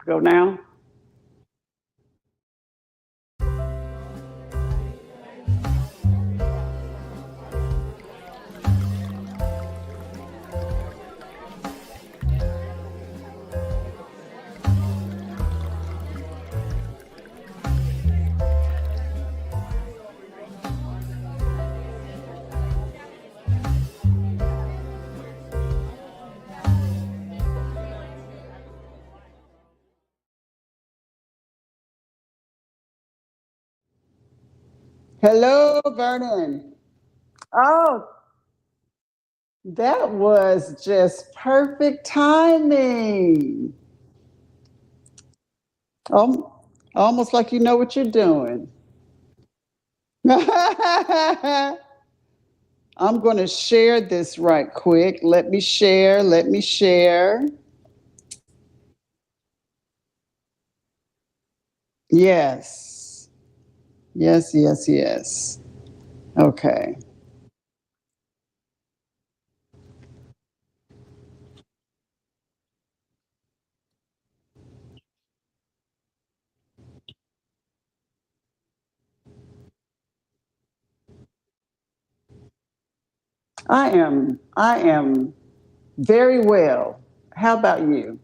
Go now. Hello, Vernon. Oh, that was just perfect timing. Almost like you know what you're doing. I'm going to share this right quick. Let me share. Let me share. Yes. Yes, yes, yes. Okay. I am very well. How about you?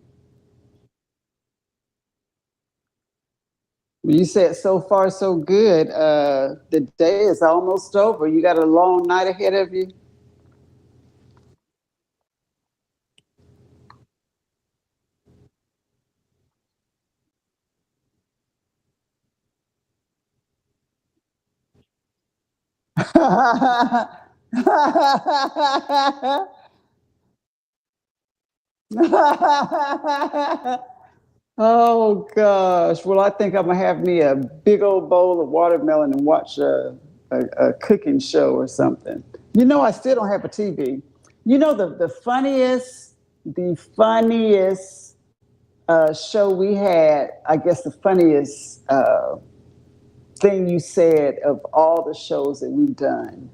You said so far so good. The day is almost over. You got a long night ahead of you. Oh gosh. Well, I think I'm gonna have me a big old bowl of watermelon and watch a cooking show or something. I still don't have a TV. The funniest show we had. I guess the funniest thing you said of all the shows that we've done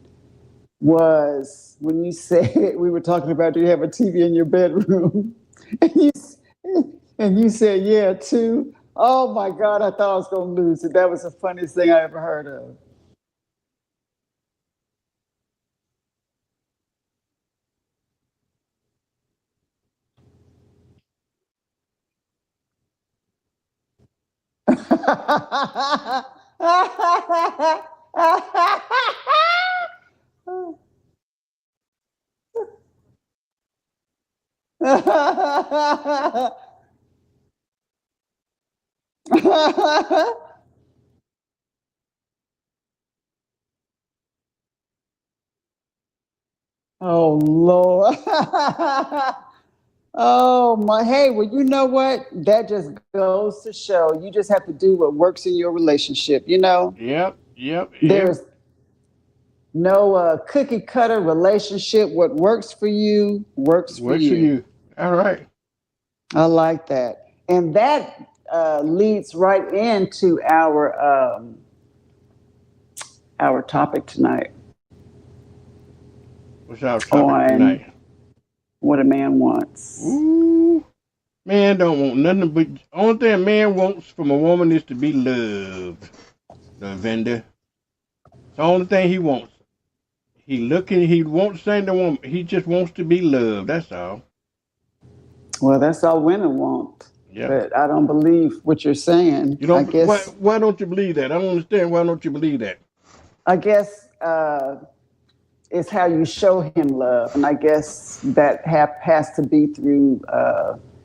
was when you said we were talking about, do you have a TV in your bedroom? And you said, yeah, two. Oh my God, I thought I was going to lose it. That was the funniest thing I ever heard of. Oh Lord. Oh my, hey, well, you know what? That just goes to show you just have to do what works in your relationship. Yep, yep. There's no cookie cutter relationship. What works for you works for Works for you. you. All right. I like that. And that leads right into our topic tonight What's our topic on tonight? what a man wants. Ooh, man don't want nothing but only thing a man wants from a woman is to be loved. The vendor. It's the only thing he wants. He won't say to woman. He just wants to be loved. That's all. Well, that's all women want. Yep. But I don't believe what you're saying. You I don't. Why? guess Why don't you believe that? I don't understand. Why don't you believe that? I guess it's how you show him love, and I guess that has to be through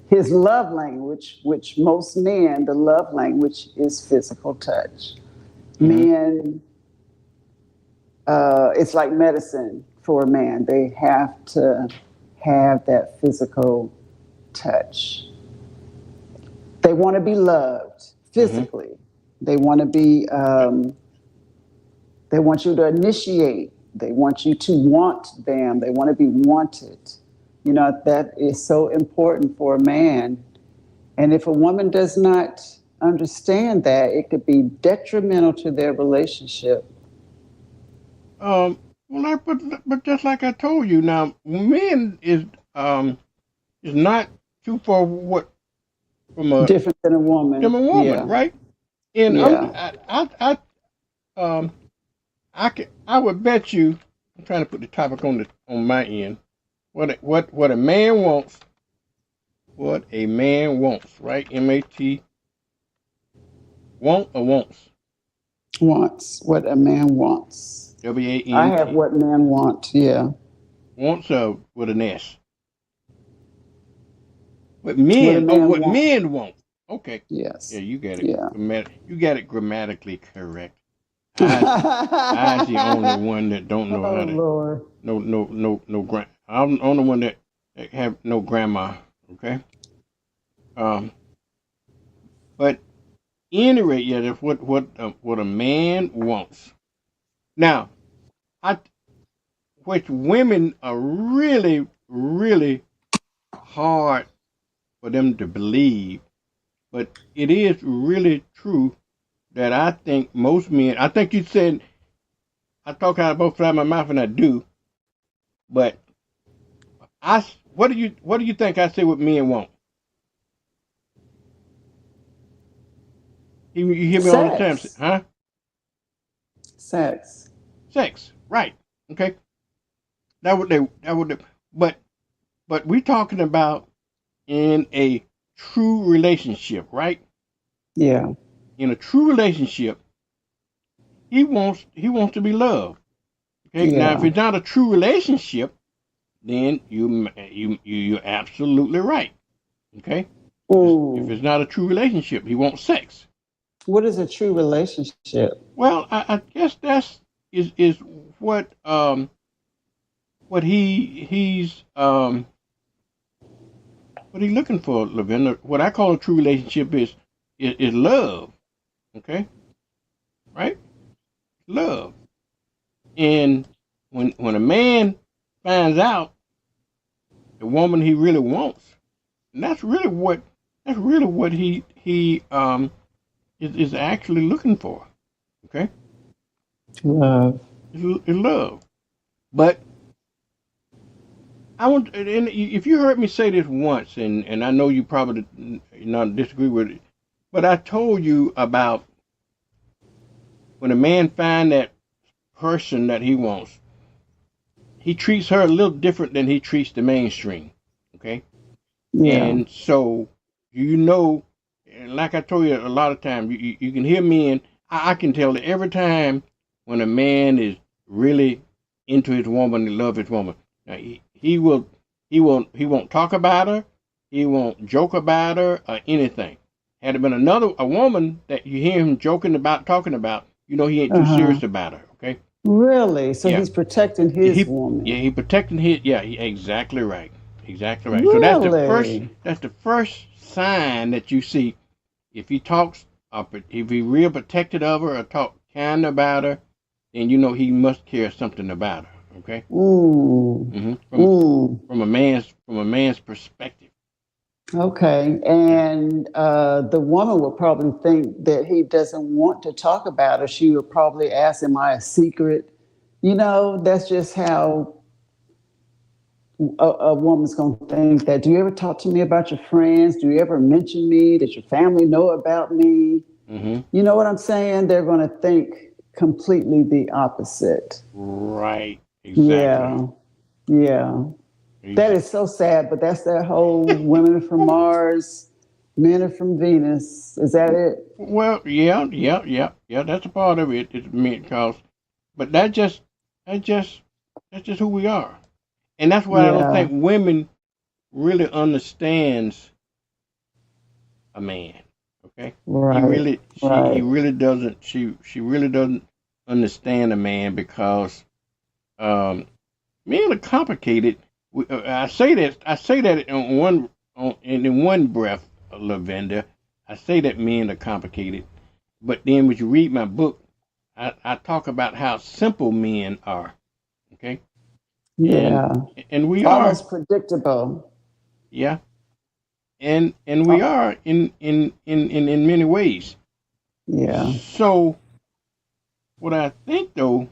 his love language, which most men, the love language is physical touch. Mm-hmm. Men, it's like medicine for a man. They have to have that physical touch. They want to be loved Mm-hmm. physically. They want to be. They want you to initiate. They want you to want them. They want to be wanted. That is so important for a man. And if a woman does not understand that, it could be detrimental to their relationship. Well, but just like I told you, now men is not too far what from a Different than a woman. woman, Yeah. right? And Yeah. um I would bet you. I'm trying to put the topic on my end. What a man wants. What a man wants, right? MAT, want or wants. Wants. What a man wants. I have WANT. what men want. Yeah. Wants with an S. What What a men? Oh, man what wants. men want. Okay. Yeah, Yes. you got it. Yeah. You got it grammatically correct. I's the only one that don't know Oh how to. Lord. No. I'm the only one that have no grammar. Okay. Um. But any rate, yeah, that's what a man wants. Now, I which women are really hard for them to believe, but it is really true that I think most men. I think you said I talk out of both sides of my mouth, and I do. But what do you think I say what men want? You hear me all the time, Sex. huh? Sex. Sex, right? Okay, that would they. But we talking about in a true relationship, right? Yeah. In a true relationship, he wants to be loved. Okay, now if Yeah. it's not a true relationship, then you're absolutely right. Okay, if Ooh. it's not a true relationship, he wants sex. What is a true relationship? Well, I guess is what he's looking for, Lavender. What I call a true relationship is love. Okay, right? Love. And when a man finds out the woman he really wants, and that's really what he is actually looking for. Okay, Love. is love. But I want, and if you heard me say this once, and I know you probably not disagree with it, but I told you about when a man find that person that he wants, he treats her a little different than he treats the mainstream. Okay, Yeah. and so you know, and like I told you a lot of times, you can hear men. I can tell that every time when a man is really into his woman and love his woman, now he won't talk about her, he won't joke about her or anything. Had it been a woman that you hear him joking about, talking about, you know he ain't too Uh-huh. serious about her. Okay, Really? So yeah, he's protecting his woman. he protecting his, yeah, exactly right, exactly right. So Really? that's the first sign that you see if he talks, if he real protected of her or talk kind about her, then you know he must care something about her. Okay. Ooh. Ooh. From a man's perspective. Okay. Okay. And the woman will probably think that he doesn't want to talk about her. She would probably ask, am I a secret? You know, that's just how a woman's going to think that. Do you ever talk to me about your friends? Do you ever mention me? Does your family know about me? Mm-hmm. You know what I'm saying? They're going to think completely the opposite. Right. Exactly. Yeah. Yeah. That is so sad, but that's that whole women are from Mars, men are from Venus. Is that it? Well, yeah. That's a part of it. It's meant cause, but that just that's just who we are, and that's why I don't Yeah. think women really understands a man. Okay, Right. he Right. really doesn't. She really doesn't understand a man because men are complicated. I say that in one breath, Lavender. I say that men are complicated, but then when you read my book, I talk about how simple men are. Okay, and Yeah. we are, Almost predictable. yeah, and we Oh, are in many ways. yeah. So what I think though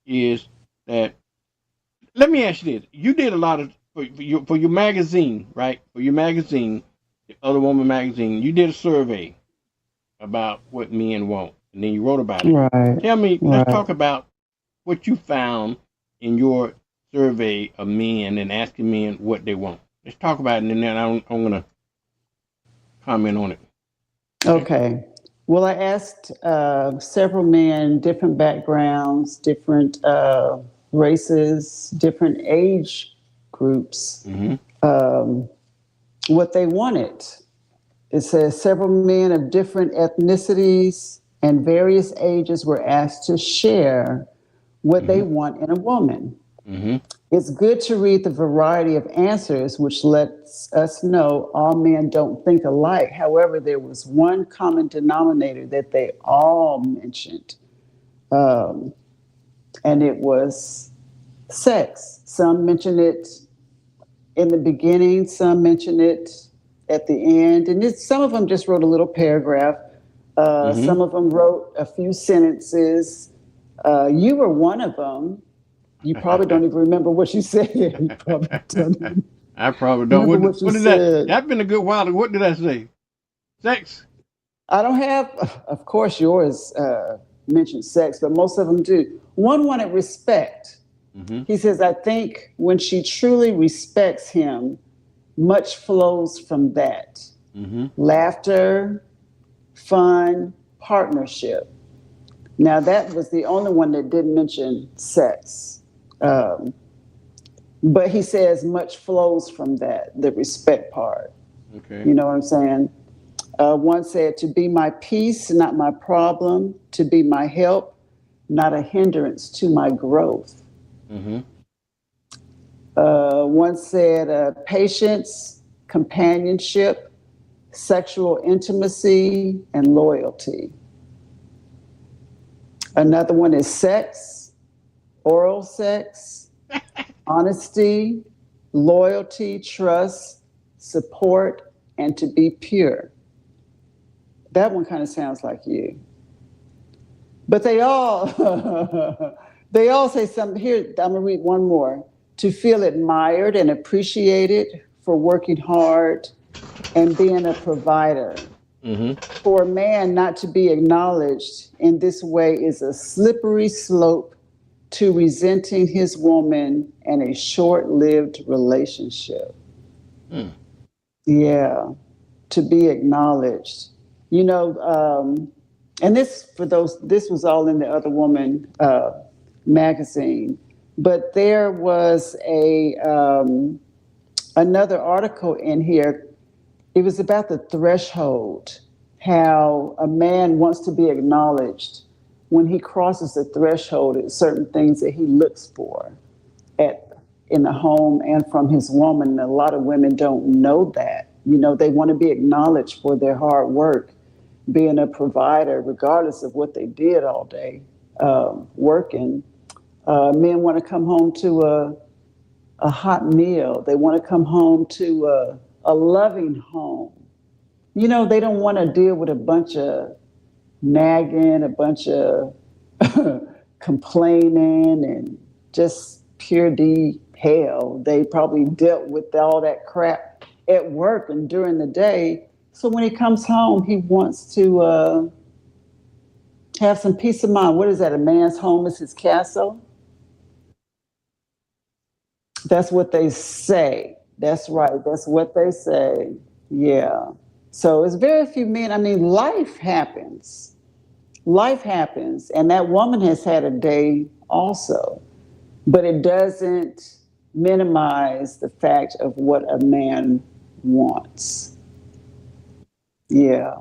is that, let me ask you this: you did a lot of for your magazine, right? For your magazine, the Other Woman magazine, you did a survey about what men want, and then you wrote about it. Right. Tell me, let's Right. talk about what you found in your survey of men and asking men what they want. Let's talk about it, and then I'm going to comment on it. Okay? Okay. Well, I asked several men, different backgrounds, different races, different age groups, Mm-hmm. what they wanted. It says several men of different ethnicities and various ages were asked to share what they Mm-hmm. want in a woman. Mm-hmm. It's good to read the variety of answers, which lets us know all men don't think alike. However, there was one common denominator that they all mentioned, um, and it was sex. Some mentioned it in the beginning, some mentioned it at the end, and some of them just wrote a little paragraph. Mm-hmm. Some of them wrote a few sentences. You were one of them. You probably don't even remember what you said. You probably don't even I probably don't. remember what you What did that? said. That's been a good while. What did I say? Sex. I don't have, of course, yours mentioned sex, but most of them do. One wanted respect. Mm-hmm. He says, I think when she truly respects him, much flows from that. Mm-hmm. Laughter, fun, partnership. Now, that was the only one that didn't mention sex. Um, but he says much flows from that, the respect part. Okay. You know what I'm saying? One said, to be my peace, not my problem, to be my help, not a hindrance to my growth. Mm-hmm. One said, patience, companionship, sexual intimacy, and loyalty. Another one is sex, oral sex, honesty, loyalty, trust, support, and to be pure. That one kind of sounds like you. But they all they all say something here. I'm gonna read one more. To feel admired and appreciated for working hard and being a provider. Mm-hmm. For a man not to be acknowledged in this way is a slippery slope to resenting his woman and a short-lived relationship. Mm. Yeah, to be acknowledged. You know, and this for those. This was all in the Other Woman magazine, but there was a another article in here. It was about the threshold, how a man wants to be acknowledged when he crosses the threshold at certain things that he looks for at in the home and from his woman. And a lot of women don't know that. You know, they want to be acknowledged for their hard work, being a provider, regardless of what they did all day, working. Men want to come home to a hot meal. They want to come home to a loving home. You know, they don't want to deal with a bunch of nagging, a bunch of complaining, and just pure D hell. They probably dealt with all that crap at work and during the day. So when he comes home, he wants to have some peace of mind. What is that? A man's home is his castle? That's what they say. That's right. That's what they say. Yeah. So it's very few men. I mean, life happens. Life happens. And that woman has had a day also. But it doesn't minimize the fact of what a man wants. Yeah.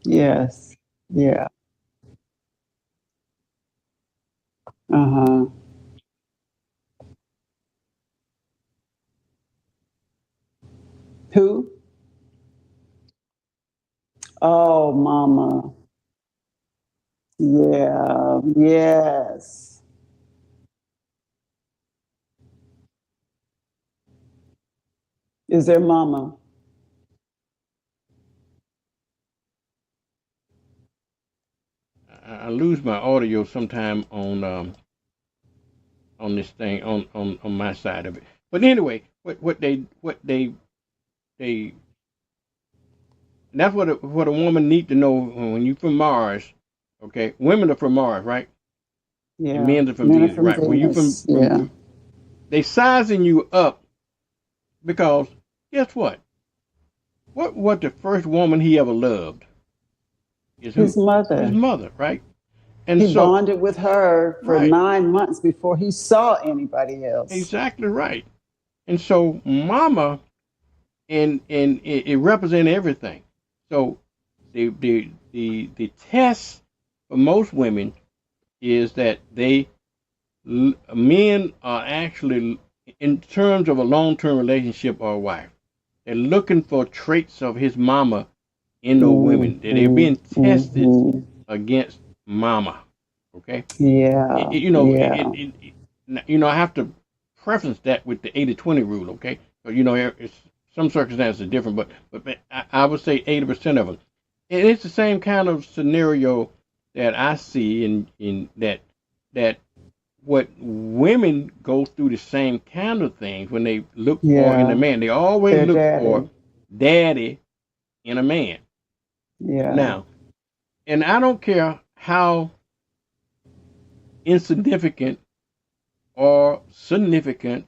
Yes. Yeah. Uh huh. Who? Oh, mama. Yeah. Yes. Is their mama? I lose my audio sometime on this thing on my side of it. But anyway, they that's what a woman need to know when you from Mars. Okay, women are from Mars, right? And Yeah. men are from Men are Venus, from right? When you Venus. Yeah. they sizing you up because guess what? What the first woman he ever loved is His who? His mother. mother, right? And He so, bonded with her for right, 9 months before he saw anybody else. exactly right. And so, mama and it represents everything. So, the test for most women is that men are actually in terms of a long-term relationship or a wife. They're looking for traits of his mama in those women. They're Hmm. being tested Hmm. against mama. Okay, Yeah. Yeah. I have to preference that with the 80-20 rule. Okay, so it's some circumstances are different, but I would say 80% of them. And it's the same kind of scenario that I see in that what women go through the same kind of things when they look for in a Yeah. man. They always Their look for daddy. daddy in a man. Yeah. Now, and I don't care how insignificant or significant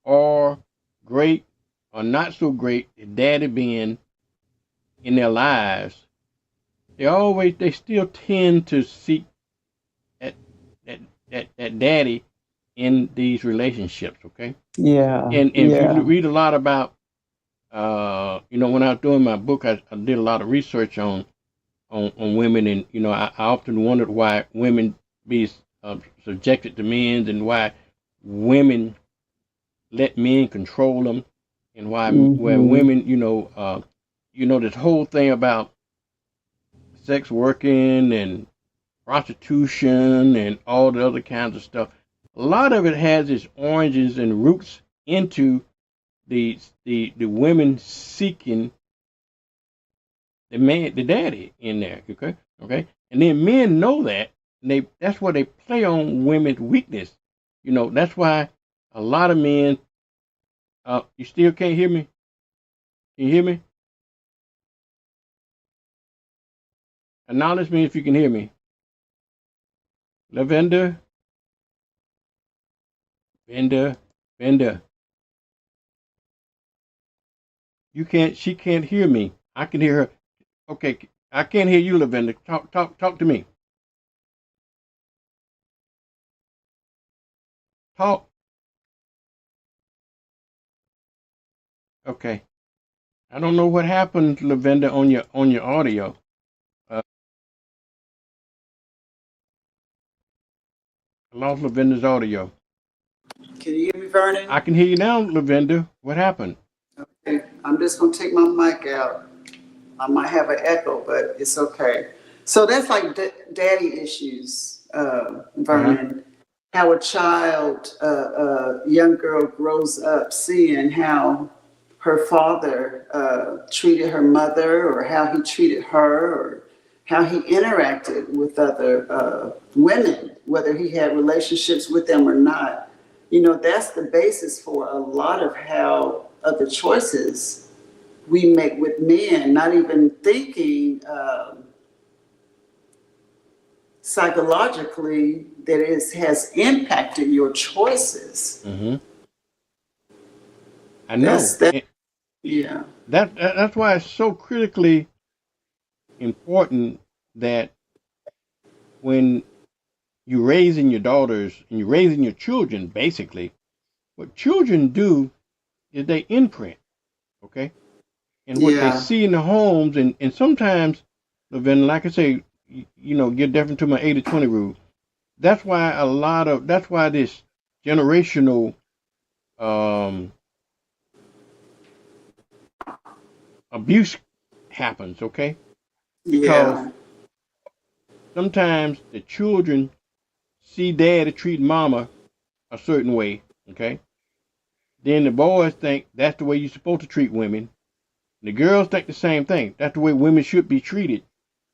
or great or not so great daddy being in their lives, they still tend to seek that that that daddy in these relationships. Okay, Yeah. and if you Yeah. read a lot about when I was doing my book, I did a lot of research on women, and I often wondered why women be subjected to men, and why women let men control them, and why Hmm. women, this whole thing about sex working and prostitution and all the other kinds of stuff. A lot of it has its origins and roots into the women seeking the daddy in there. Okay, and then men know that, and that's why they play on women's weakness. That's why a lot of men. You still can't hear me? Can you hear me? Acknowledge me if you can hear me. Lavender, Vender, Vender. You can't. She can't hear me. I can hear her. Okay, I can't hear you, Lavender. Talk to me. Talk. Okay. I don't know what happened, Lavender, on your audio. Uh, I lost Lavender's audio. Can you hear me, Vernon? I can hear you now, Lavender. What happened? Okay. I'm just going to take my mic out. I might have an echo, but it's okay. So that's like daddy issues, Uh huh. Vernon. How a child, young girl grows up seeing how her father treated her mother, or how he treated her, or how he interacted with other women, whether he had relationships with them or not. That's the basis for a lot of how of the choices we make with men, not even thinking psychologically that it has impacted your choices. Mm-hmm. I That's know. that. Yeah. That's why it's so critically important that when you're raising your daughters and you're raising your children, basically, what children do is they imprint, okay? And what they Yeah. see in the homes, and sometimes, Lavin, like I say, get different to my 80-20 rule. That's why this generational um, abuse happens, okay? Because Yeah. sometimes the children see daddy treat mama a certain way, okay? Then the boys think that's the way you're supposed to treat women. And the girls think the same thing. That's the way women should be treated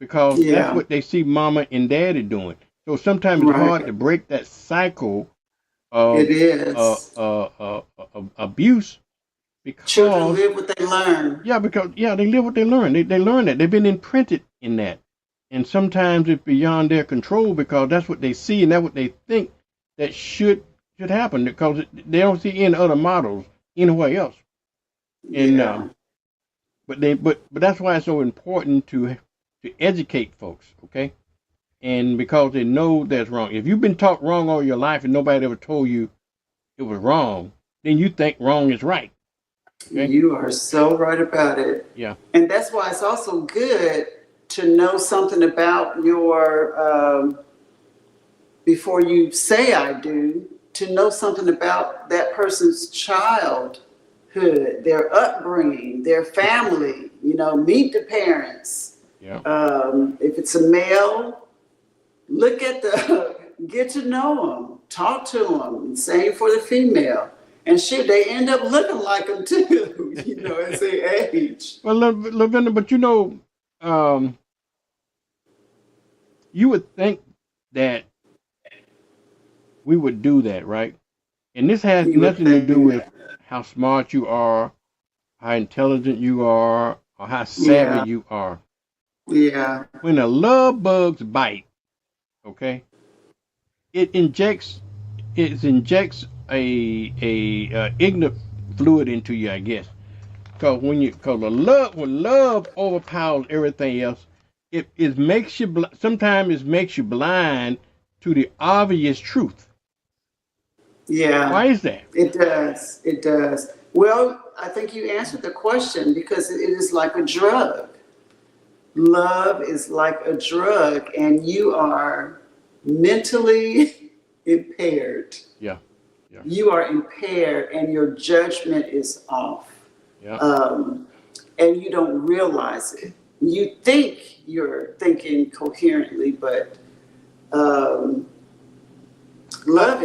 because that's Yeah. what they see mama and daddy doing. So sometimes it's Right. hard to break that cycle It of is. abuse Children because live what they learn. they live what they learn. They learn that they've been imprinted in that, and sometimes it's beyond their control because that's what they see and that's what they think that should happen because they don't see any other models anywhere else. And Yeah. but that's why it's so important to educate folks, okay? And because they know that's wrong. If you've been taught wrong all your life and nobody ever told you it was wrong, then you think wrong is right. Okay? You are so right about it. Yeah. And that's why it's also good to know something about your, before you say I do, to know something about that person's childhood, their upbringing, their family, meet the parents. Yeah. If it's a male, get to know them, talk to them, same for the female. And shit, they end up looking like them too, as they age. Well, Lavenda, but you would think that we would do that, right? And this has You would nothing to do think, with how smart you are, how intelligent you are, or how savvy yeah, you are. yeah, When a love bug's bite, okay, it injects a ignorant fluid into you, I guess. Because when love overpowers everything else, it makes you sometimes it makes you blind to the obvious truth. yeah. Why is that? It does. It does. Well, I think you answered the question because it is like a drug. Love is like a drug, and you are mentally impaired. Yeah, yeah, You are impaired, and your judgment is off. yeah. And you don't realize it. You think you're thinking coherently, but um, love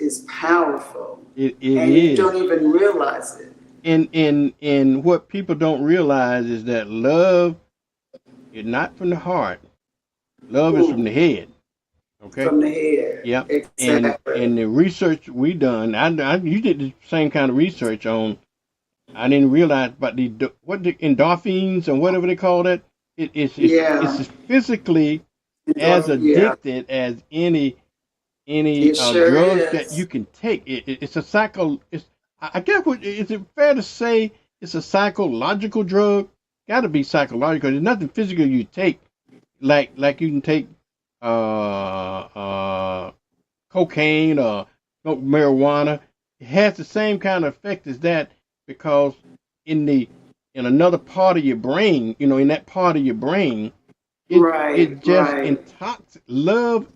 is powerful, It and you is. don't even realize it. And what people don't realize is that love is not from the heart. Love is from the Mm, head. Okay. from the head, Yeah. exactly. And the research we done, you did the same kind of research on. I didn't realize about the endorphins and whatever they call it. It's Yeah, physically as yeah, addicted as any it sure drug that you is. can take. It's a psycho. I guess is it fair to say it's a psychological drug? Got to be psychological. There's nothing physical you take like you can take uh cocaine or smoke marijuana. It has the same kind of effect as that because in the in another part of your brain, in that part of your brain, Right, it just right. love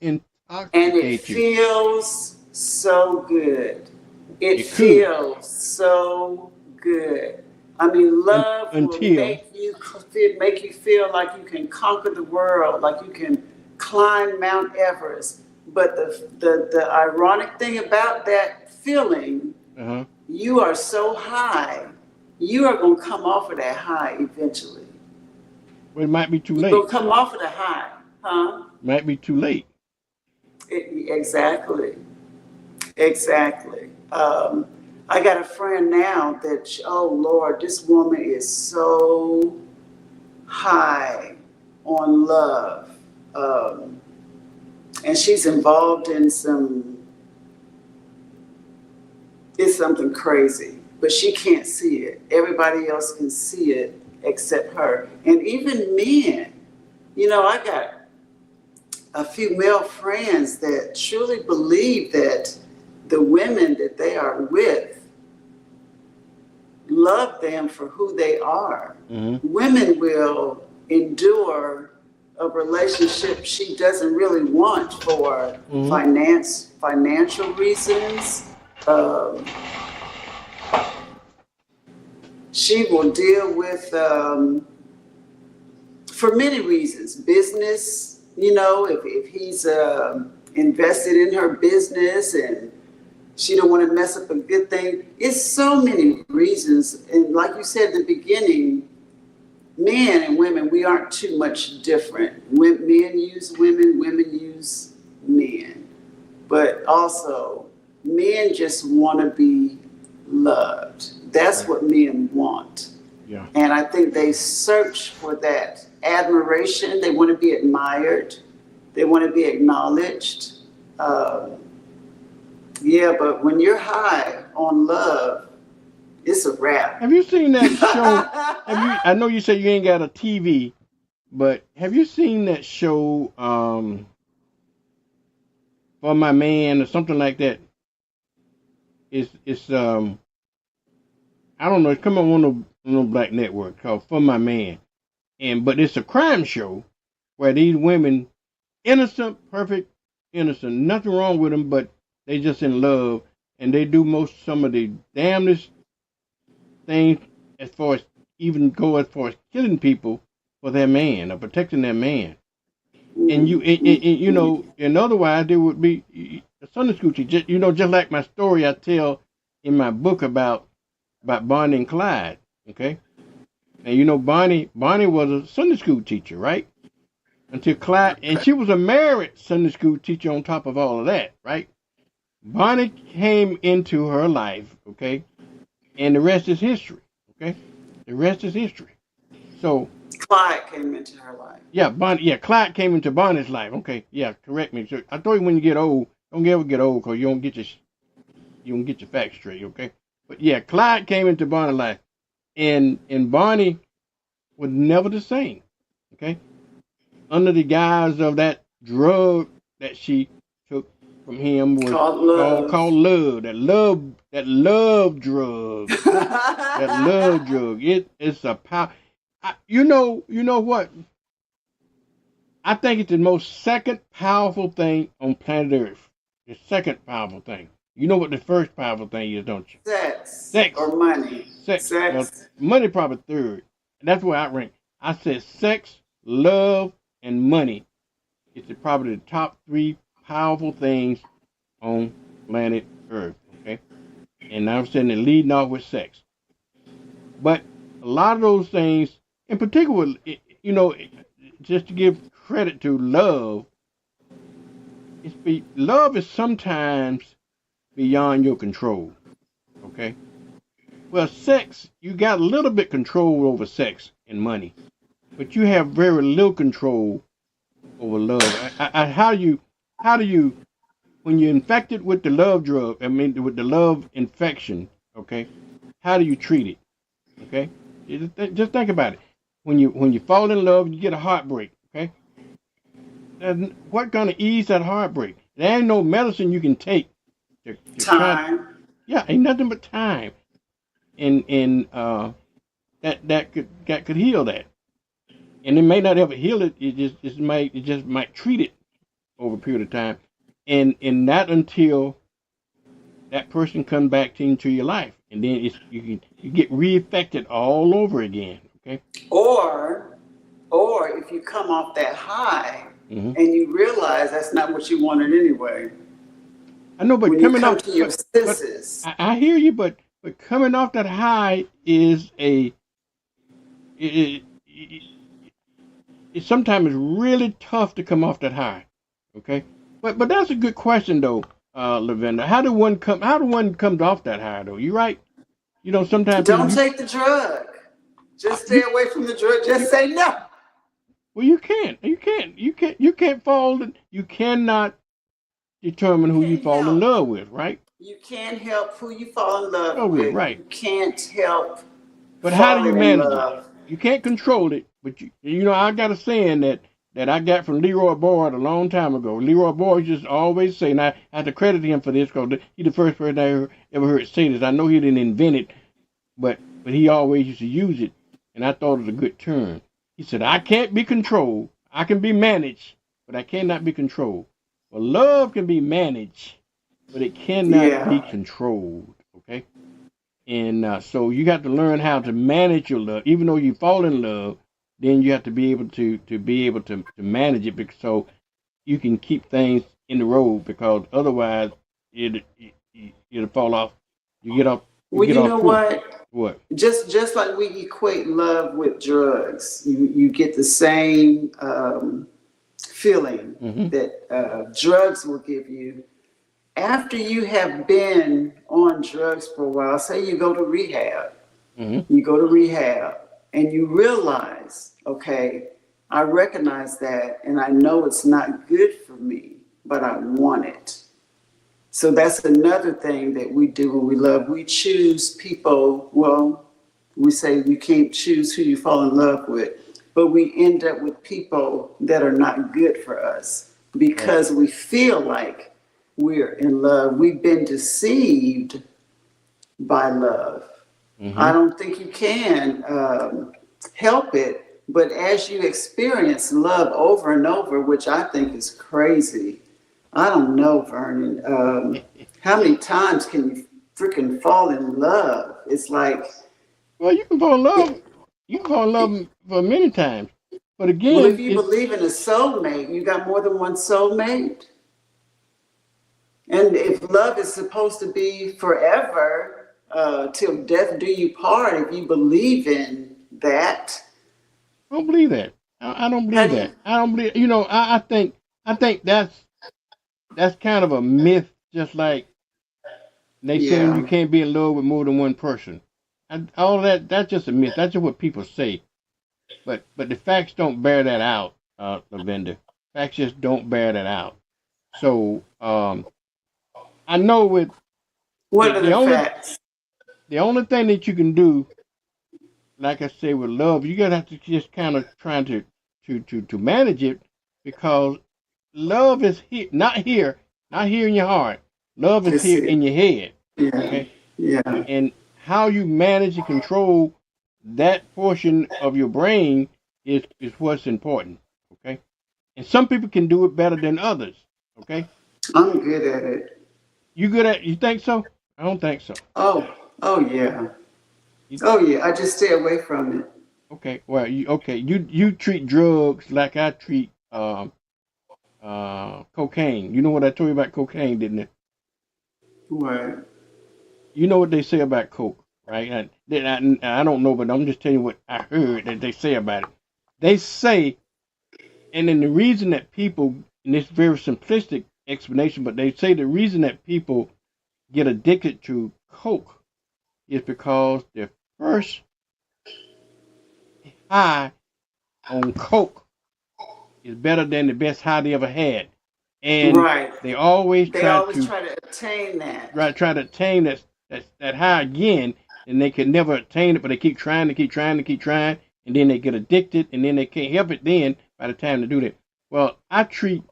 And it intoxicates you. feels so good. It It could feels so good. I mean, love will until make you feel like you can conquer the world, like you can climb Mount Everest. But the ironic thing about that feeling, uh-huh. you are so high, you are gonna come off of that high eventually. Well, it might be too You're late. gonna come off of the high, huh? Might be too late. Exactly. Exactly. I got a friend now that, oh Lord, this woman is so high on love. Um, and she's involved in it's something crazy, but she can't see it. Everybody else can see it except her. And even men, I got a few male friends that truly believe that the women that they are with love them for who they are. Mm-hmm. Women will endure a relationship she doesn't really want for Mm-hmm. financial reasons. Um, she will deal with, for many reasons, business if he's invested in her business and she don't want to mess up a good thing. It's so many reasons. And like you said at the beginning, men and women, we aren't too much different. Men use women, women use men. But also, men just want to be loved. That's Right. what men want. Yeah. And I think they search for that admiration. They want to be admired. They want to be acknowledged. Uh, yeah, but when you're high on love, it's a wrap. Have you seen that show? I know you say you ain't got a TV, but have you seen that show, For My Man or something like that? It's I don't know. It's come on one of black network called For My Man, but it's a crime show where these women, innocent, perfect, innocent, nothing wrong with them, but they just in love, and they do some of the damnedest things as far as even go as far as killing people for their man or protecting their man. And and otherwise there would be a Sunday school teacher. Just like my story I tell in my book about Bonnie and Clyde. Okay, and Bonnie was a Sunday school teacher, right? Until Clyde, and she was a married Sunday school teacher on top of all of that, right? Bonnie came into her life, okay, and the rest is history, okay? The rest is history. So Clyde came into her life. Clyde came into Bonnie's life. Okay, yeah, correct me. So I told you when you get old, don't ever get old because you don't get your facts straight, okay? But yeah, Clyde came into Bonnie's life, and Bonnie was never the same, okay? Under the guise of that drug that she took from him was Called love. called love. That love drug. That love drug. It's a power. You know what? I think it's the most second powerful thing on planet Earth. The second powerful thing. You know what the first powerful thing is, don't you? Sex. Sex. Or money. Sex. Well, Sex. money probably third. And that's where I rank. I said sex, love, and money. It's probably the top three powerful things on planet Earth. Okay, and I'm saying they're leading off with sex, but a lot of those things, in particular, just to give credit to love, love is sometimes beyond your control. Okay, well, sex, you got a little bit control over sex and money, but you have very little control over love. How do you when you're infected with the love drug? I mean, with the love infection. Okay, how do you treat it? Okay, just think about it. When you fall in love, you get a heartbreak. Okay, and what gonna ease that heartbreak? There ain't no medicine you can take. Time. Yeah, ain't nothing but time, and that could heal that. And it may not ever heal it. It just might treat it over a period of time, and not until that person comes back into your life, and then you get reinfected all over again. Okay. Or if you come off that high Mm-hmm. and you realize that's not what you wanted anyway. I know, but When you coming come off, to your but senses. I hear you, but coming off that high is it, sometimes it's really tough to come off that high. Okay, but that's a good question though, Lavender. How do one comes off that high though? You right? Sometimes people Don't take the drug. Just stay you away from the drug. Just you say no. well you can't fall. You cannot determine who you Can't fall in help. love with, right? You can't help who you fall in love Love with, with. right? You can't help But how do you falling in manage it? love. You can't control it, but I got a saying that I got from Leroy Boyd a long time ago. Leroy Boyd just always say, and I have to credit him for this because he's the first person I ever heard say this. I know he didn't invent it, but he always used to use it, and I thought it was a good term. He said, "I can't be controlled. I can be managed, but I cannot be controlled. Well, love can be managed, but it cannot be Yeah. controlled." Okay. And so you got to learn how to manage your love, even though you fall in love. then you have to be able to manage it, because so you can keep things in the road, because otherwise it'll fall off. You Well, get you off know course. what? What? Just like we equate love with drugs, you get the same feeling Mm-hmm. that drugs will give you. After you have been on drugs for a while, say Mm-hmm. you go to rehab, and you realize, okay, I recognize that, and I know it's not good for me, but I want it. So that's another thing that we do when we love. We choose people, well, we say you can't choose who you fall in love with, but we end up with people that are not good for us Right. because we feel like we're in love. We've been deceived by love. Mm-hmm. I don't think you can help it, but as you experience love over and over, which I think is crazy, I don't know, Vernon. How many times can you freaking fall in love? It's like, Well, you can fall in love. You can fall in love for many times, but well, if again, you it's believe in a soulmate, you got more than one soulmate. And if love is supposed to be forever, till death do you part, if you believe in that, I don't believe that. I don't how believe do you? that. I don't believe. I think that's kind of a myth. Just like they saying you Yeah, can't be in love with more than one person. And all that's just a myth. That's just what people say. But the facts don't bear that out, Lavender. Facts just don't bear that out. So I know with the, what are the the only facts? the only thing that you can do, like I say with love, you gotta have to just kind of try to manage it, because love is here, not here in your heart. Love is That's here it. in your head. Yeah, Okay, yeah. and how you manage and control that portion of your brain is what's important. Okay, and some people can do it better than others. Okay, I'm good at it. you good at? You think so? I don't think so. Oh, oh yeah. You, Oh yeah. I just stay away from it. okay, well, you treat drugs like I treat cocaine. You know what I told you about cocaine, didn't it? What? You know what they say about coke, right? I don't know, but I'm just telling you what I heard that they say about it. They say, and then the reason that people, and it's very simplistic explanation, but they say the reason that people get addicted to coke is because their first high on coke is better than the best high they ever had, and Right. they always They try always to try to attain that. try to attain that high again, and they can never attain it, but they keep trying to keep trying to keep trying, and then they get addicted, and then they can't help it. Then by the time they do that, well, I treat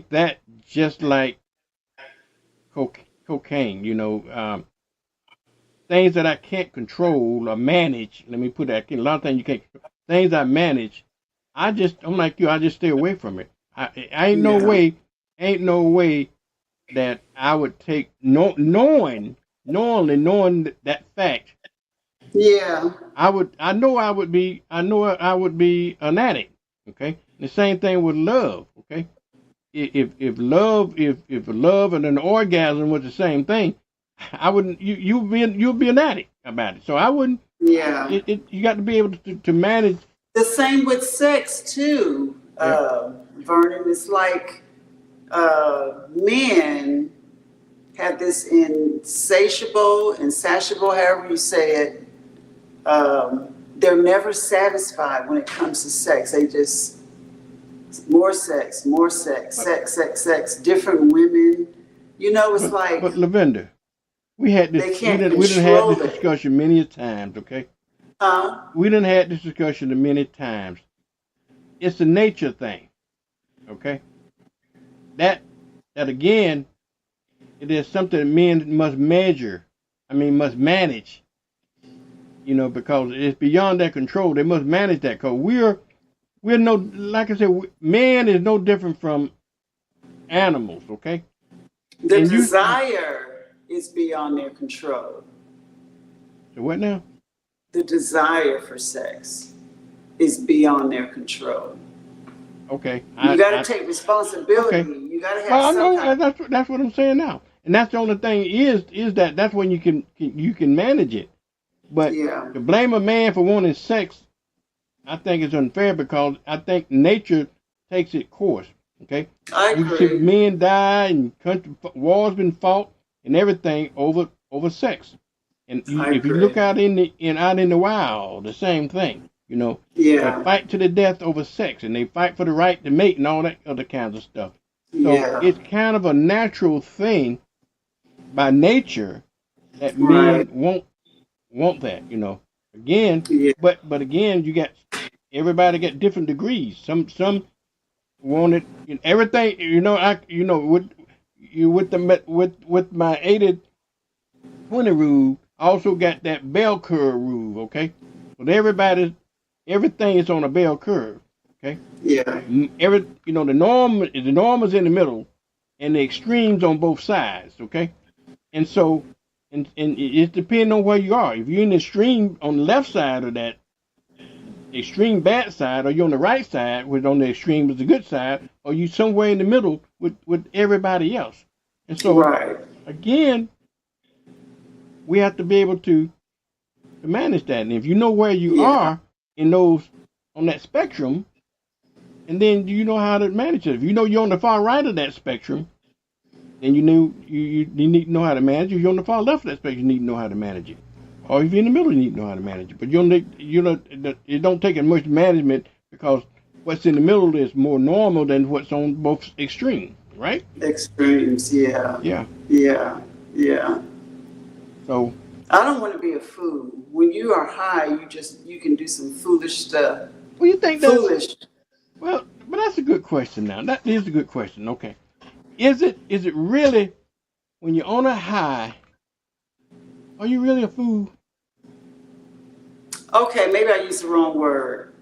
that just like cocaine. Things that I can't control or manage. Let me put that. A lot of things you can't. Things I manage, I'm like you. I just stay away from it. I Yeah. ain't no way that I would take knowing that fact. Yeah. I know I would be an addict. Okay, the same thing with love. Okay, if love and an orgasm was the same thing, I wouldn't. You'll be an addict about it. So I wouldn't. Yeah. You got to be able to manage. The same with sex too, Yeah. Vernon. It's like men have this insatiable, however you say it. They're never satisfied when it comes to sex. They just more sex, But sex, different women. You know, it's but like Lavender, we had this. they We can't didn't. We didn't had this control it. discussion many times. Okay. Huh? We didn't had this discussion many times. It's a nature thing. Okay. That that again, it is something men must measure. I mean, must manage. Because it's beyond their control. They must manage that. Cause we're no, like I said, man is no different from animals. Okay. The And desire is beyond their control. so what now? The desire for sex. is beyond their control. Okay. You got to take responsibility. Okay. You got to have Well, I some know kind of. that's what I'm saying now, and that's the only thing is that that's when you can manage it. But Yeah, to blame a man for wanting sex, I think is unfair because I think nature takes its course. Okay, I you can see agree. men die and country wars been fought and everything over sex. And I if you look agree. out out in the wild, the same thing. You know, they Yeah, fight to the death over sex, and they fight for the right to mate and all that other kinds of stuff. So yeah, it's kind of a natural thing by nature that right. men want that. You know, again, Yeah, but again, you got everybody got different degrees. Some want it, everything. You know, with my 80-20 rule, I also got that bell curve rule. Okay, but everything is on a bell curve. Okay, yeah, the norm is in the middle, and the extremes on both sides. Okay, and so and it depends on where you are. If you're in the extreme on the left side of that extreme bad side, or you're on the right side, which on the extreme is the good side, or you somewhere in the middle with everybody else. And so right. again, we have to be able to manage that. And if you know where you Yeah, are in those on that spectrum, and then you know how to manage it. If you know you're on the far right of that spectrum, then you need to know how to manage it. If you're on the far left of that spectrum, you need to know how to manage it. Or if you're in the middle, you need to know how to manage it. But it don't take as much management because what's in the middle is more normal than what's on both extremes, right? extremes. Yeah, Yeah. yeah, yeah. So, I don't want to be a fool. When you are high, you can do some foolish stuff. well, you think that's Foolish. well, but that's a good question. Now, that is a good question. Okay, is it really when you're on a high? Are you really a fool? Okay, maybe I used the wrong word.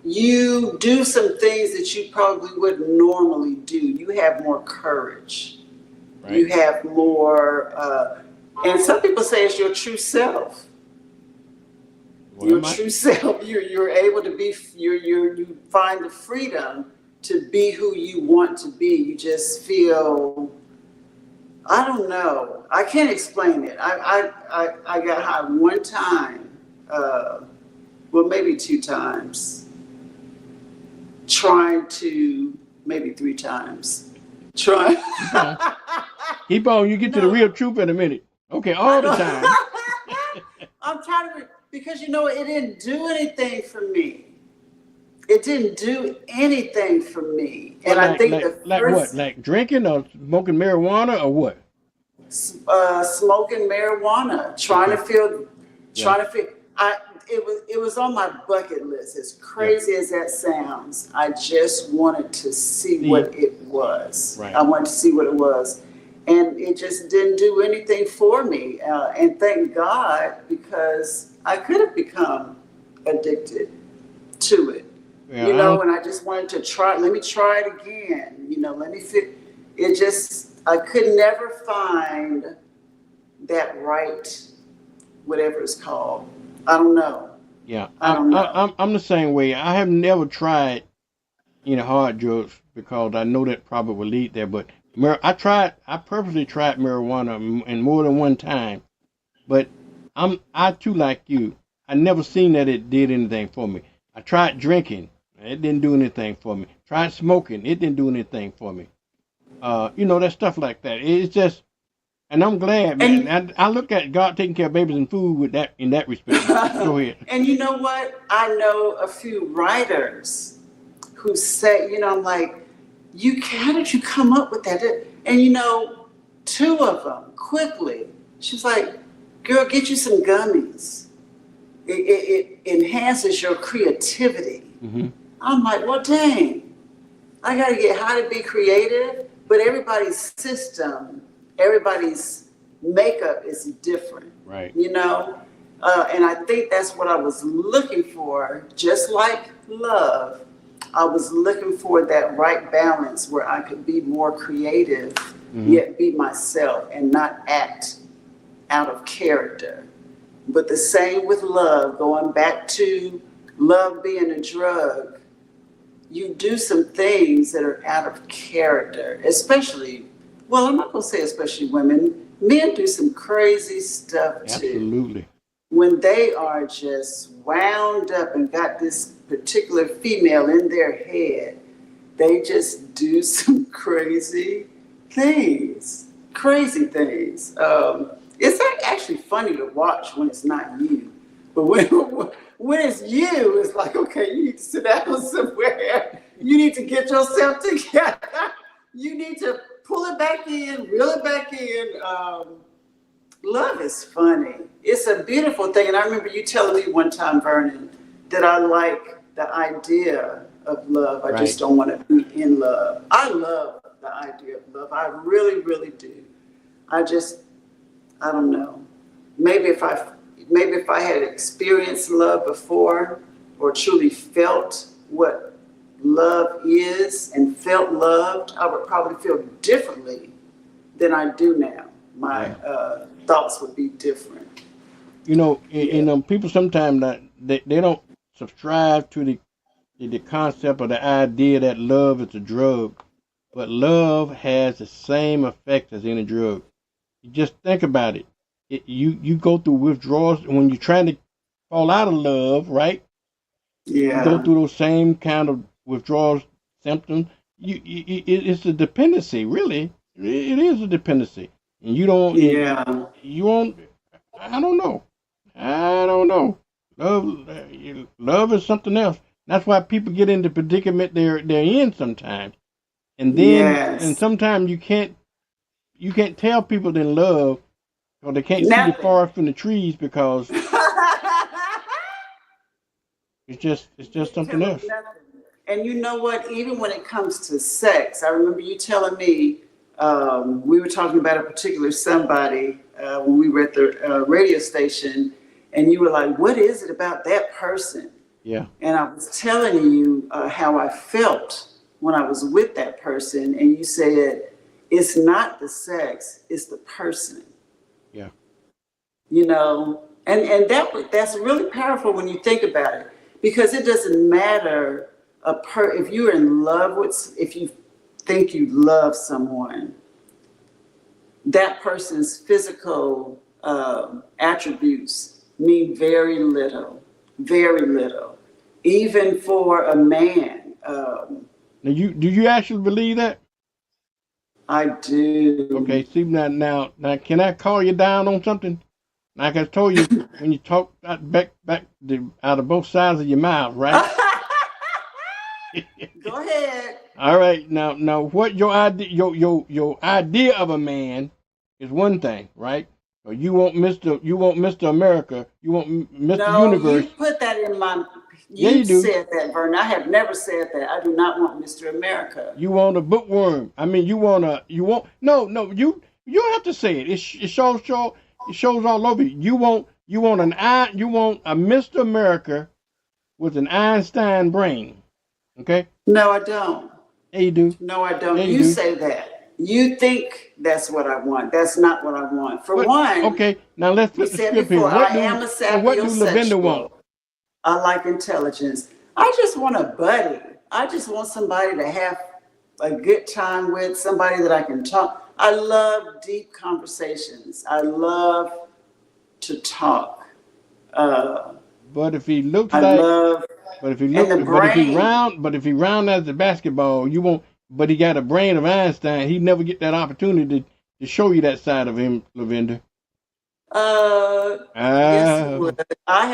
You do some things that you probably wouldn't normally do. You have more courage. You Right? have more, and some people say it's your true self. Well, Your my true self. You're able to be. You find the freedom to be who you want to be. You just feel. I don't know. I can't explain it. I got high one time. Well, maybe two times, trying to, maybe three times, trying. keep on, keep on. You get to the No, real truth in a minute. Okay, I all the time. don't. I'm trying to, because it didn't do anything for me. It didn't do anything for me. Well, And I think like what? Like drinking or smoking marijuana or what? smoking marijuana, Okay. Yeah. trying to feel. It was on my bucket list. As Yeah. crazy as that sounds, I just wanted to see See. what it was. Right. I wanted to see what it was, and it just didn't do anything for me. And thank God, because I could have become addicted to it. Yeah. I don't. And I just wanted to try. Let me try it again. Let me fit. It just, I could never find that right, whatever it's called. I don't know. Yeah. I don't know. I'm the same way. I have never tried hard drugs because I know that probably will lead there. But I purposely tried marijuana and more than one time. But I too like you. I never seen that it did anything for me. I tried drinking. It didn't do anything for me. Tried smoking. It didn't do anything for me. That stuff like that. It's just, and I'm glad, man. And I look at God taking care of babies and food with that in that respect. But go ahead. and you know what? I know a few writers who say, I'm like, how did you come up with that? And two of them quickly. She's like, girl, get you some gummies. It enhances your creativity. Hmm. I'm like, well, dang, I got to get high to be creative, but everybody's system, everybody's makeup is different, Right. you know? And I think that's what I was looking for, just like love. I was looking for that right balance where I could be more creative, Hmm. yet be myself and not act out of character. But the same with love, going back to love being a drug, you do some things that are out of character, especially, well, I'm not going to say especially women. Men do some crazy stuff too. Absolutely. When they are just wound up and got this particular female in their head, they just do some crazy things. Crazy things. It's actually funny to watch when it's not you. But when it's you, it's like, okay, you need to sit down somewhere. You need to get yourself together. You need to pull it back in, reel it back in. Love is funny. It's a beautiful thing. And I remember you telling me one time, Vernon, that I like the idea of love. I Right. just don't want to be in love. I love the idea of love. I really, really do. I just, I don't know. Maybe if I had experienced love before or truly felt what love is and felt loved, I would probably feel differently than I do now. My thoughts would be different. You know, Yeah. people sometimes that they don't subscribe to the concept or the idea that love is a drug, but love has the same effect as any drug. You just think about it. You go through withdrawals when you're trying to fall out of love, right? You go Yeah. through those same kind of withdrawal symptoms. It's a dependency, really. It is a dependency, and Yeah. you won't. I don't know. I don't know. Love is something else. That's why people get in the predicament they're in sometimes, and Yes. sometimes you can't tell people they're in love or they can't see the Nothing. forest from the trees because it's You just can something tell them else. nothing. And you know what? Even when it comes to sex, I remember you telling me we were talking about a particular somebody when we were at the radio station, and you were like, "What is it about that person?" Yeah, And I was telling you how I felt when I was with that person, and you said, "It's not the sex; it's the person." yeah. You know, and that's really powerful when you think about it, because it doesn't matter if you're in love with, if you think you love someone, that person's physical attributes mean very little, even for a man. Now do you actually believe that? I do. Okay, see now can I call you down on something? Like I told you when you talk out of both sides of your mouth, right? Go ahead. All right, now what your idea of a man is one thing, right? Or you want Mister America, you want Mister No, Universe. you put that in my. Yeah, You you do. said that, Vernon. I have never said that. I do not want Mr. America. You want a bookworm. I mean, you want no you don't have to say it. It shows all over you. You want a Mister America with an Einstein brain. Okay, No, I don't. yeah you do. No, I Yeah don't. you You do. say that. You think that's what I want. That's not what I want. For But one, okay, now let's we flip the said script here. before, I am a What do Lavender want? sapiosexual. I like intelligence. I just want a buddy. I just want somebody to have a good time with, somebody that I can talk. I love deep conversations. I love to talk. Uh, But if he looks I like, love, and the brain. but if he round as a basketball, you won't. But he got a brain of Einstein. He never get that opportunity to show you that side of him, Lavender. Uh, yes, you Ah, would. I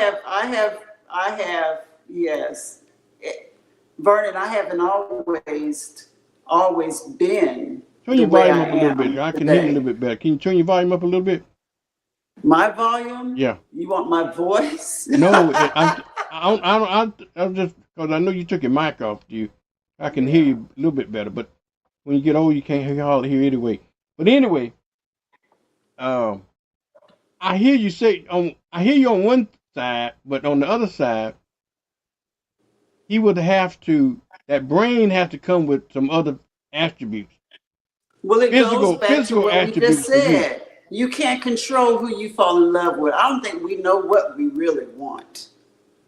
have. Yes, Vernon. I haven't always been turn the your way volume I up a little bit. am I can hear you a little today. bit better. Can you turn your volume up a little bit? My volume. Yeah. You want my voice? No, I'm just because I know you took your mic off. I can hear Yeah. you a little bit better. But when you get old, you can't hardly hear anyway. But anyway, um, I hear you on one side, but on the other side, he would have to that brain has to come with some other attributes, Well, it goes back to physical what we just attributes for you. said. You can't control who you fall in love with. I don't think we know what we really want.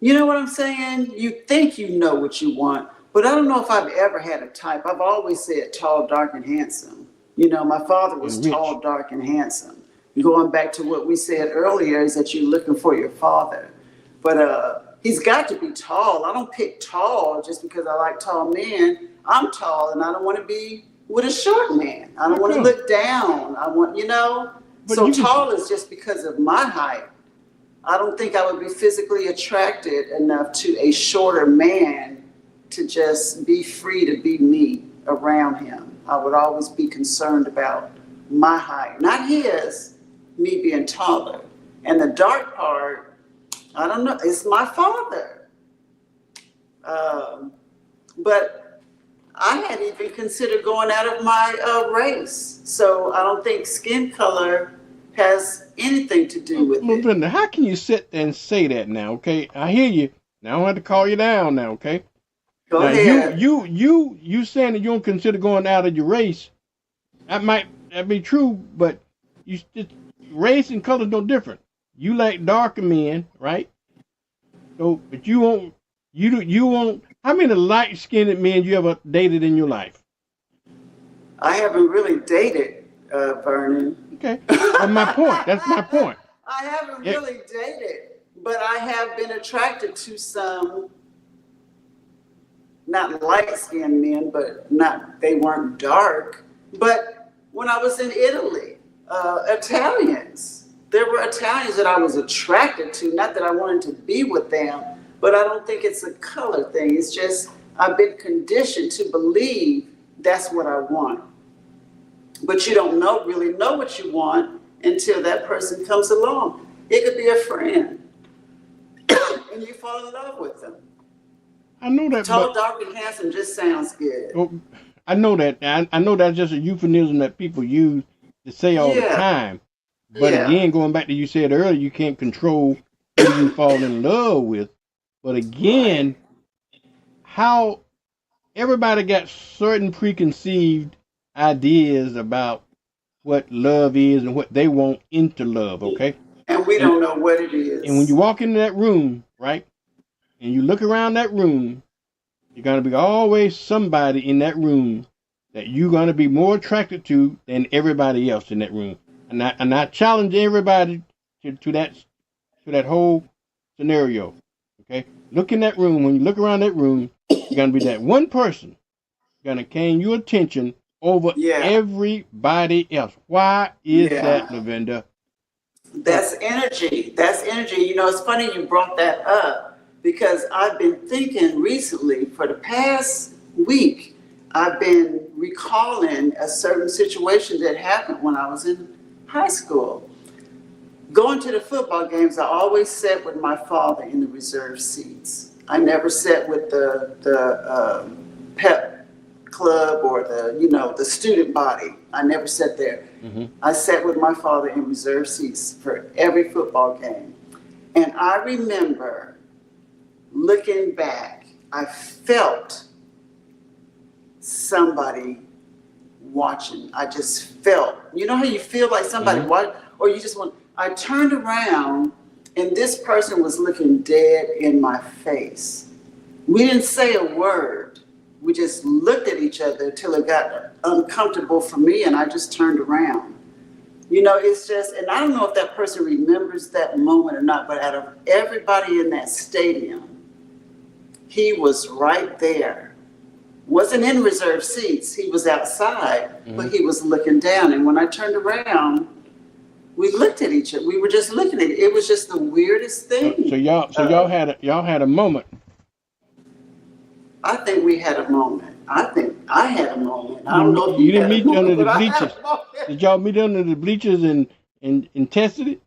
You know what I'm saying? You think you know what you want, but I don't know if I've ever had a type. I've always said tall, dark, and handsome. You know, my father was And rich. tall, dark, and handsome. Going back to what we said earlier is that you're looking for your father. But he's got to be tall. I don't pick tall just because I like tall men. I'm tall and I don't want to be with a short man. I How don't want to come? look down. I want, you know, But so you can. tall is just because of my height. I don't think I would be physically attracted enough to a shorter man to just be free to be me around him. I would always be concerned about my height, not his, me being taller. And the dark part, I don't know, it's my father. Um, but I had even considered going out of my race. So I don't think skin color has anything to do with it. Lavender, how can you sit there and say that now? Okay, I hear you. Now I don't have to call you down. Now, okay. Go Now ahead. you saying that you don't consider going out of your race. That be true, but race and color no different. You like darker men, right? So, but you won't. How many light skinned men you ever dated in your life? I haven't really dated, Vernon. Okay, that's my point. That's my point. I haven't Yeah, really dated, but I have been attracted to some not light skinned men, but not they weren't dark. But when I was in Italy, Italians, there were Italians that I was attracted to. Not that I wanted to be with them, but I don't think it's a color thing. It's just I've been conditioned to believe that's what I want. But you don't really know what you want until that person comes along. It could be a friend, and you fall in love with them. I know that, Tall, but dark, and handsome just sounds good. oh, I know that. I know that's just a euphemism that people use to say all the Yeah, time. But yeah, again, going back to you said earlier, you can't control who you fall in love with. But right. again, how everybody got certain preconceived ideas about what love is and what they want into love, okay? And we And don't know what it and when you is. walk into that room, right, and you look around that room, you're gonna be always somebody in that room that you're gonna be more attracted to than everybody else in that room. And I challenge everybody to that whole scenario. Okay? Look in that room. When you look around that room, you're gonna be that one person gonna gain your attention over Yeah, everybody else. Why is that, yeah. Lavender? What? That's energy. That's energy. You know, it's funny you brought that up because I've been thinking recently for the past week, I've been recalling a certain situation that happened when I was in high school. Going to the football games, I always sat with my father in the reserve seats. I never sat with the pep club or the student body. I never sat there. Mm-hmm. I sat with my father in reserve seats for every football game. And I remember looking back, I felt somebody watching. I just felt, you know how you feel like somebody Mm-hmm. watching, or you just want, I turned around and this person was looking dead in my face. We didn't say a word. We just looked at each other until it got uncomfortable for me and I just turned around. You know, it's just, and I don't know if that person remembers that moment or not, but out of everybody in that stadium, he was right there. Wasn't in reserve seats, he was outside, Mm-hmm. but he was looking down. And when I turned around, we looked at each other. We were just looking at it. It was just the weirdest So thing. y'all had a moment. I think we had a moment. I think I had a moment. I You don't didn't, know if you you didn't had a meet under moment, the but I had bleachers. a moment. Did y'all meet under the bleachers and tested it?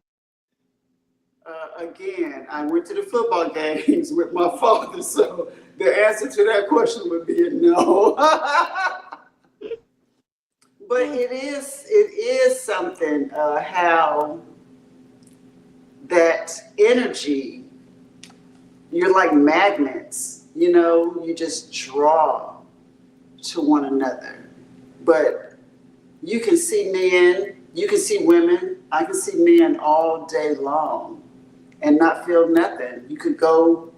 Again, I went to the football games with my father, so the answer to that question would be a no. But it is something how that energy, you're like magnets, you just draw to one another. But you can see men, you can see women, I can see men all day long and not feel nothing. You could go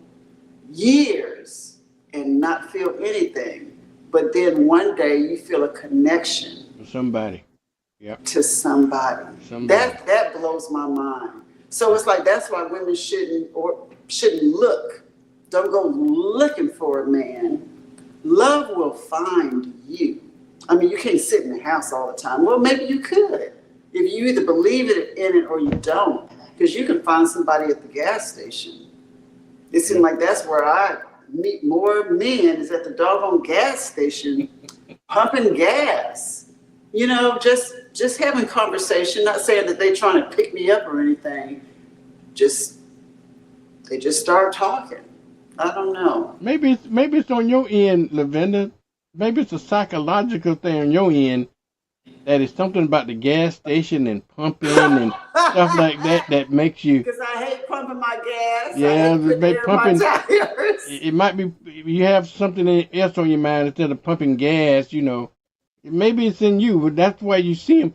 years and not feel anything. But then one day you feel a connection Somebody. Yep. to somebody. Somebody. That blows my mind. So it's like that's why women shouldn't look. Don't go looking for a man. Love will find you. I mean, you can't sit in the house all the time. Well, maybe you could. If you either believe in it or you don't. Because you can find somebody at the gas station. It seems like that's where I meet more men is at the doggone gas station pumping gas. You know, just having conversation, not saying that they're trying to pick me up or anything. Just they just start talking. I don't know. Maybe it's on your end, Lavenda. Maybe it's a psychological thing on your end that is something about the gas station and pumping and stuff like that makes you. Because I hate pumping my gas. I Yeah, hate putting air in my pumping. tires. It might be you have something else on your mind instead of pumping gas. You know, maybe it's in you, but that's why you see them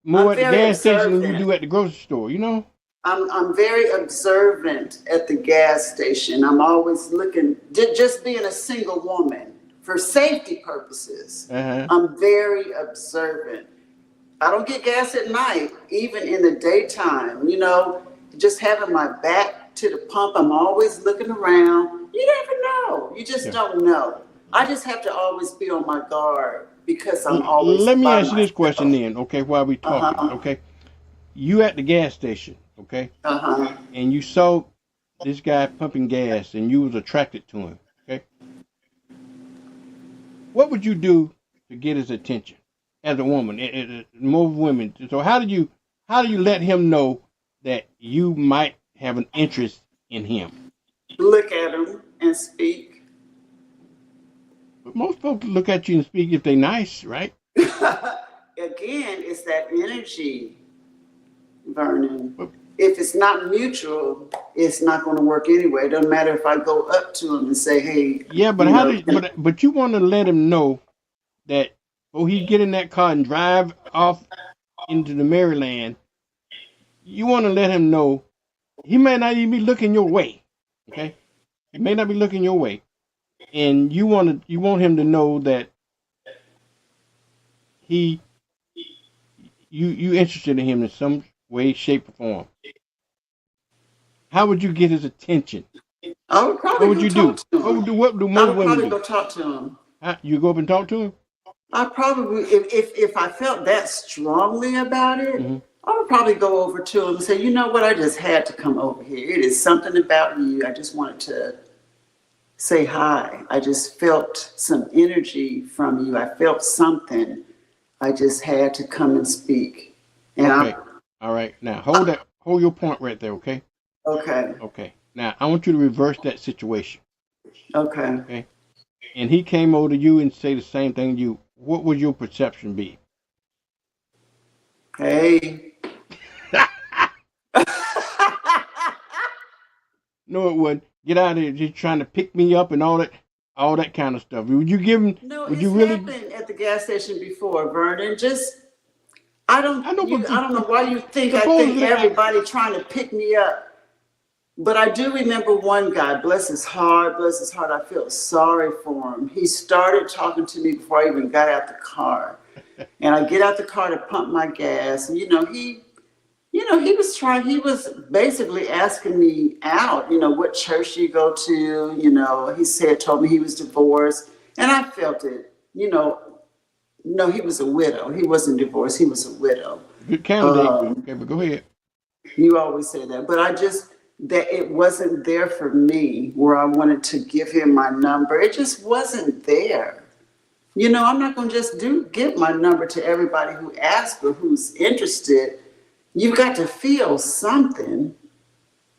more I'm at the very gas station than you observant. do at the grocery store. You know. I'm very observant at the gas station. I'm always looking, just being a single woman for safety purposes. Uh-huh. I'm very observant. I don't get gas at night, even in the daytime. You know, just having my back to the pump, I'm always looking around. You never know. You just don't know. I just have to always be on my guard because I'm always Let me by ask you this question myself. then, okay, while we talking, Uh-huh. okay? You at the gas station, okay? Uh-huh. And you saw this guy pumping gas and you was attracted to him, okay? What would you do to get his attention as a woman? More women. So how do you let him know that you might have an interest in him? Look at him and speak. But most folks look at you and speak if they nice, right? Again, it's that energy, Vernon. But, If it's not mutual, it's not going to work anyway. It doesn't matter if I go up to him and say, "Hey, yeah, but you know." but you want to let him know that before he get in that car and drive off into the Maryland, you want to let him know he may not even be looking your way. Okay, he may not be looking your way, and you want him to know that he you interested in him in some way, shape, or form. How would you get his attention? I would What probably would go you talk do? to him. What do I most would women probably do? go talk to him. You go up and talk to him? I probably, if I felt that strongly about it, Mm-hmm. I would probably go over to him and say, "You know what? I just had to come over here. It is something about you. I just wanted to say hi. I just felt some energy from you. I felt something. I just had to come and speak." And Okay. All right. Now hold your point right there, okay? okay, Okay. Now I want you to reverse that situation. okay. Okay. And he came over to you and say the same thing to you. What would your perception be? Hey. No, it wouldn't. Get out of here. Just trying to pick me up and all that kind of stuff. Would you give him? No, Would you it's really? happened at the gas station before, Vernon. Just I know, I don't know why you think I think supposedly, everybody trying to pick me up. But I do remember one guy, bless his heart, I feel sorry for him. He started talking to me before I even got out the car. And I get out the car to pump my gas. And he was basically asking me out, what church you go to, told me he was divorced. And I felt it, no, he was a widow. He wasn't divorced, he was a widow. good candidate. Okay, but go ahead. You always say that, but that it wasn't there for me where I wanted to give him my number. It just wasn't there. I'm not going to just give my number to everybody who asks or who's interested. You've got to feel something.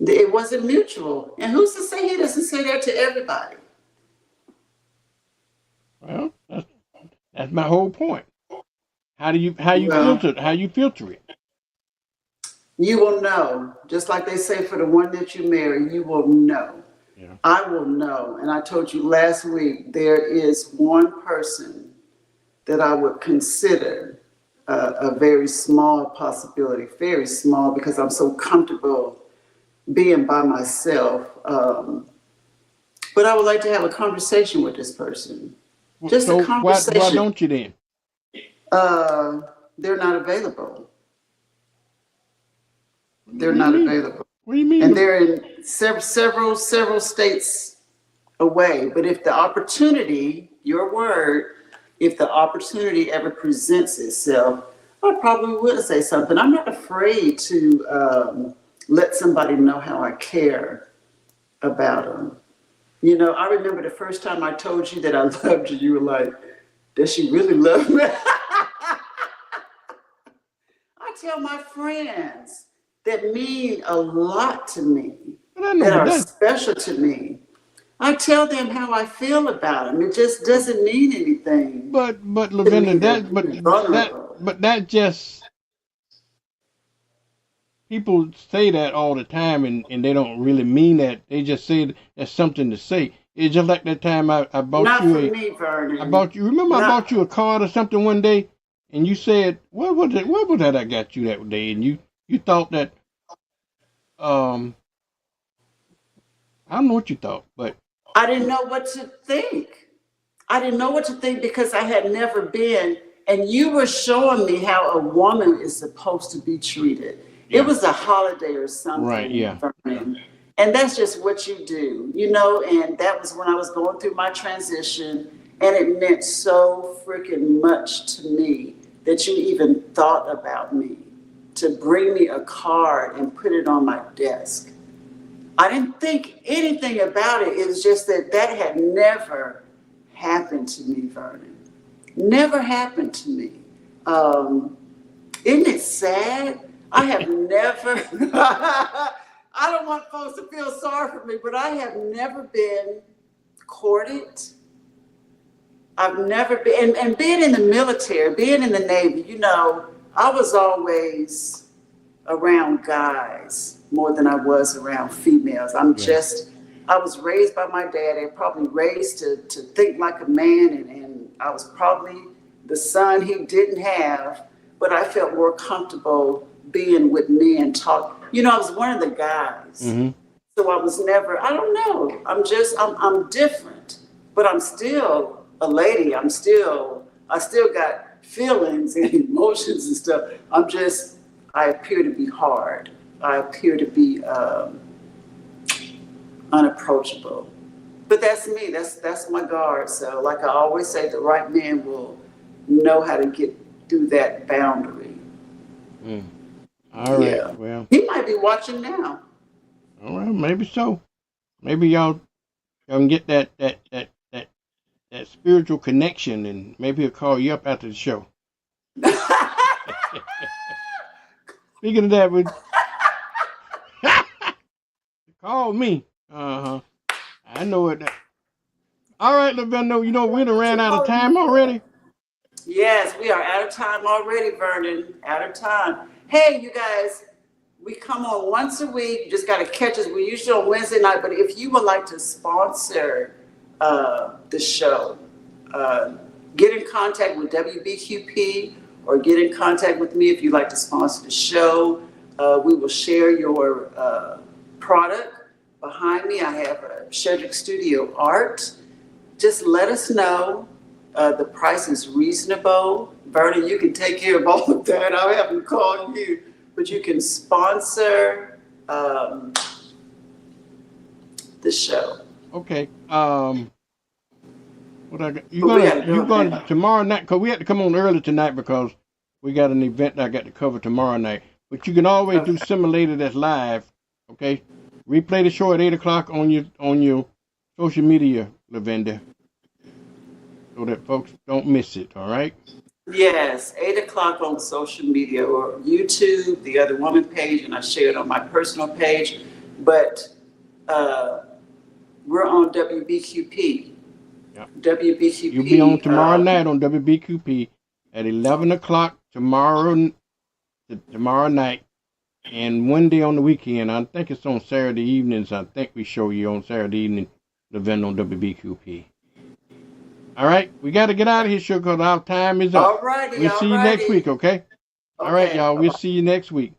It wasn't mutual. And who's to say he doesn't say that to everybody? Well, that's my whole point. How you Well, filter it? you will know. Just like they say for the one that you marry, you will know. Yeah. I will know. And I told you last week, there is one person that I would consider a very small possibility, very small, because I'm so comfortable being by myself. But I would like to have a conversation with this person. Just a So why conversation. don't you then? Uh, they're not available. What They're do you not mean? available. What do you mean? And they're in several states away. But if the opportunity, your word, if the opportunity ever presents itself, I probably would say something. I'm not afraid to let somebody know how I care about them. You know, I remember the first time I told you that I loved you, you were like, does she really love me? I tell my friends that mean a lot to me, But I know, that but are special to me. I tell them how I feel about them. It just doesn't mean anything but to me Lavender, to be vulnerable. that just people say that all the time and they don't really mean that. They just say it as something to say. It's just like that time I bought Not you for me, Vernon. remember I bought Not. you a card or something one day and you said, what was that I got you that day? And you thought that um I don't know what you thought, but I didn't know what to think. I didn't know what to think because I had never been, and you were showing me how a woman is supposed to be treated. It yeah. was a holiday or Right, something, yeah. Vernon. And that's just what you do, you know. And that was when I was going through my transition, and it meant so freaking much to me that you even thought about me to bring me a card and put it on my desk. I didn't think anything about it. It was just that that had never happened to me, Vernon. Never happened to me. Um, isn't it sad? I have never, I don't want folks to feel sorry for me, but I have never been courted. I've never been, and being in the military, being in the Navy, you know, I was always around guys more than I was around females. Yeah. I was raised by my dad and probably raised to think like a man, and I was probably the son he didn't have, but I felt more comfortable being with men talk. You know, I was one of the guys. Mm-hmm. So I was never, I don't know. I'm different, but I'm still a lady. I still got feelings and emotions and stuff. I appear to be hard. I appear to be unapproachable. But that's me. That's my guard. So, like I always say, the right man will know how to get through that boundary. Mm. All right. Yeah, Well, he might be watching now. all right, maybe so. Maybe y'all can get that spiritual connection and maybe he'll call you up after the show. Speaking of that, would call me. Uh-huh. I know it. All right, Lavendo, you know we done ran out of time already. Yes, we are out of time already, Vernon. Out of time. Hey, you guys, we come on once a week. You just got to catch us. We usually on Wednesday night, but if you would like to sponsor the show, get in contact with WBQP or get in contact with me if you'd like to sponsor the show. We will share your product. Behind me, I have a Shedrick Studio Art. Just let us know. The price is reasonable. Vernon, you can take care of all of that. I'll have to call you. But you can sponsor the show. Okay. What I got? You gonna tomorrow night? Because we had to come on early tonight because we got an event I got to cover tomorrow night. But you can always do simulated that's live. Okay. Replay the show at 8 o'clock on your social media, Lavender, so that folks don't miss it. All right. Yes, 8 o'clock on social media or YouTube, the Other Woman page, and I share it on my personal page. But we're on WBQP. Yep. WBQP. You'll be on tomorrow night on WBQP at 11 o'clock tomorrow night, and one day on the weekend. I think it's on Saturday evenings. I think we show you on Saturday evening the event on WBQP. All right, we got to get out of here, sugar, because our time is up. All righty. We'll see you next week, okay? All right, y'all. We'll see you next week.